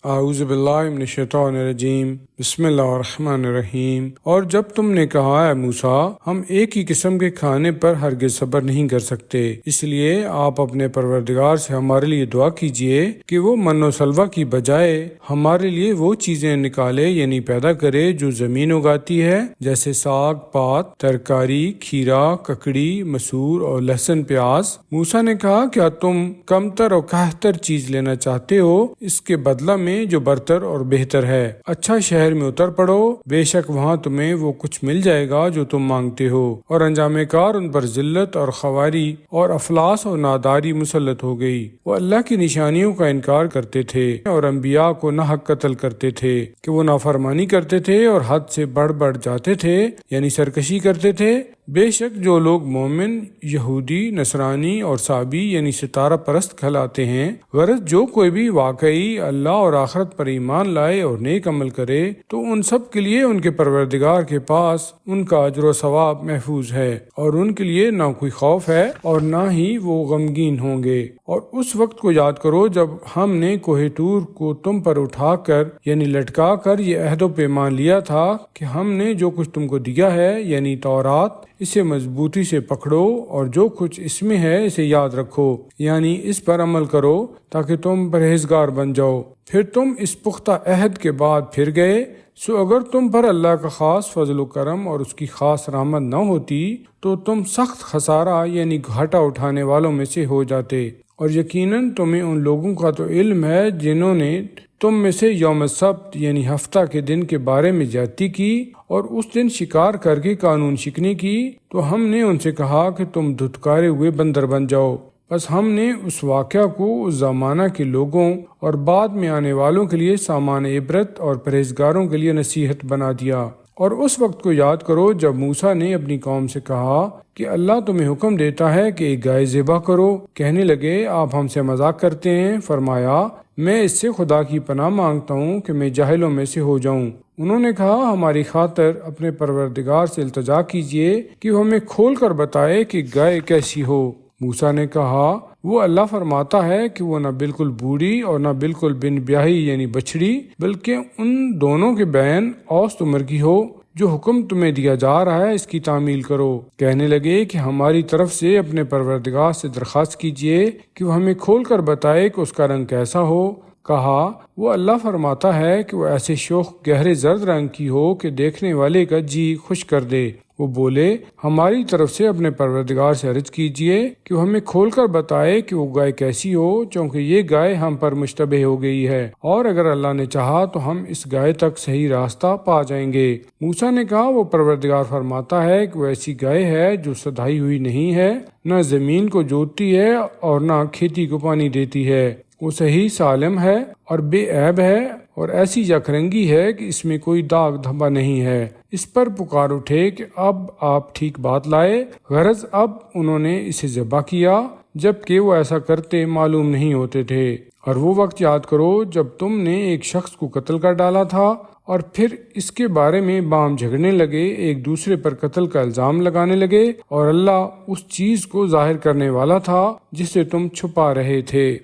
اعوذ باللہ من الشیطان الرجیم بسم اللہ الرحمن الرحیم۔ اور جب تم نے کہا اے موسیٰ ہم ایک ہی قسم کے کھانے پر ہرگز صبر نہیں کر سکتے، اس لیے آپ اپنے پروردگار سے ہمارے لیے دعا کیجئے کہ وہ من و سلوہ کی بجائے ہمارے لیے وہ چیزیں نکالے یعنی پیدا کرے جو زمین اگاتی ہے، جیسے ساگ پات، ترکاری، کھیرا، ککڑی، مسور اور لہسن پیاز۔ موسیٰ نے کہا کیا تم کمتر اور کہتر چیز لینا چاہتے ہو اس کے بدلہ میں جو برتر اور بہتر ہے؟ اچھا شہر میں اتر پڑو، بے شک وہاں تمہیں وہ کچھ مل جائے گا جو تم مانگتے ہو۔ اور انجام کار ان پر ذلت اور خواری اور افلاس اور ناداری مسلط ہو گئی۔ وہ اللہ کی نشانیوں کا انکار کرتے تھے اور انبیاء کو نہ حق قتل کرتے تھے کہ وہ نافرمانی کرتے تھے اور حد سے بڑھ جاتے تھے یعنی سرکشی کرتے تھے۔ بے شک جو لوگ مومن، یہودی، نصرانی اور صابی یعنی ستارہ پرست کہلاتے ہیں، غرض جو کوئی بھی واقعی اللہ اور آخرت پر ایمان لائے اور نیک عمل کرے تو ان سب کے لیے ان کے پروردگار کے پاس ان کا اجر و ثواب محفوظ ہے، اور ان کے لیے نہ کوئی خوف ہے اور نہ ہی وہ غمگین ہوں گے۔ اور اس وقت کو یاد کرو جب ہم نے کوہ طور کو تم پر اٹھا کر یعنی لٹکا کر یہ عہد و پیمان لیا تھا کہ ہم نے جو کچھ تم کو دیا ہے یعنی تورات، اسے مضبوطی سے پکڑو اور جو کچھ اس میں ہے اسے یاد رکھو یعنی اس پر عمل کرو تاکہ تم پرہیزگار بن جاؤ۔ پھر تم اس پختہ عہد کے بعد پھر گئے، سو اگر تم پر اللہ کا خاص فضل و کرم اور اس کی خاص رحمت نہ ہوتی تو تم سخت خسارہ یعنی گھاٹا اٹھانے والوں میں سے ہو جاتے۔ اور یقیناً تمہیں ان لوگوں کا تو علم ہے جنہوں نے تم میں سے یوم سبت یعنی ہفتہ کے دن کے بارے میں زیادتی کی اور اس دن شکار کر کے قانون شکنی کی، تو ہم نے ان سے کہا کہ تم دھتکارے ہوئے بندر بن جاؤ۔ بس ہم نے اس واقعہ کو اس زمانہ کے لوگوں اور بعد میں آنے والوں کے لیے سامان عبرت اور پرہیزگاروں کے لیے نصیحت بنا دیا۔ اور اس وقت کو یاد کرو جب موسیٰ نے اپنی قوم سے کہا کہ اللہ تمہیں حکم دیتا ہے کہ ایک گائے ذبح کرو۔ کہنے لگے آپ ہم سے مذاق کرتے ہیں۔ فرمایا میں اس سے خدا کی پناہ مانگتا ہوں کہ میں جاہلوں میں سے ہو جاؤں۔ انہوں نے کہا ہماری خاطر اپنے پروردگار سے التجا کیجئے کہ وہ ہمیں کھول کر بتائے کہ گائے کیسی ہو۔ موسیٰ نے کہا وہ اللہ فرماتا ہے کہ وہ نہ بالکل بوڑھی اور نہ بالکل بن بیاہی یعنی بچڑی، بلکہ ان دونوں کے بین اوسط عمر کی ہو۔ جو حکم تمہیں دیا جا رہا ہے اس کی تعمیل کرو۔ کہنے لگے کہ ہماری طرف سے اپنے پروردگار سے درخواست کیجئے کہ وہ ہمیں کھول کر بتائے کہ اس کا رنگ کیسا ہو۔ کہا وہ اللہ فرماتا ہے کہ وہ ایسے شوخ گہرے زرد رنگ کی ہو کہ دیکھنے والے کا جی خوش کر دے۔ وہ بولے ہماری طرف سے اپنے پروردگار سے عرض کیجئے کہ وہ ہمیں کھول کر بتائے کہ وہ گائے کیسی ہو، چونکہ یہ گائے ہم پر مشتبہ ہو گئی ہے، اور اگر اللہ نے چاہا تو ہم اس گائے تک صحیح راستہ پا جائیں گے۔ موسیٰ نے کہا وہ پروردگار فرماتا ہے کہ وہ ایسی گائے ہے جو سدھائی ہوئی نہیں ہے، نہ زمین کو جوتتی ہے اور نہ کھیتی کو پانی دیتی ہے، وہ صحیح سالم ہے اور بے عیب ہے، اور ایسی یک رنگی ہے کہ اس میں کوئی داغ دھبا نہیں ہے۔ اس پر پکار اٹھے کہ اب آپ ٹھیک بات لائے۔ غرض اب انہوں نے اسے ذبح کیا جبکہ وہ ایسا کرتے معلوم نہیں ہوتے تھے۔ اور وہ وقت یاد کرو جب تم نے ایک شخص کو قتل کر ڈالا تھا اور پھر اس کے بارے میں باہم جھگڑنے لگے، ایک دوسرے پر قتل کا الزام لگانے لگے، اور اللہ اس چیز کو ظاہر کرنے والا تھا جسے تم چھپا رہے تھے۔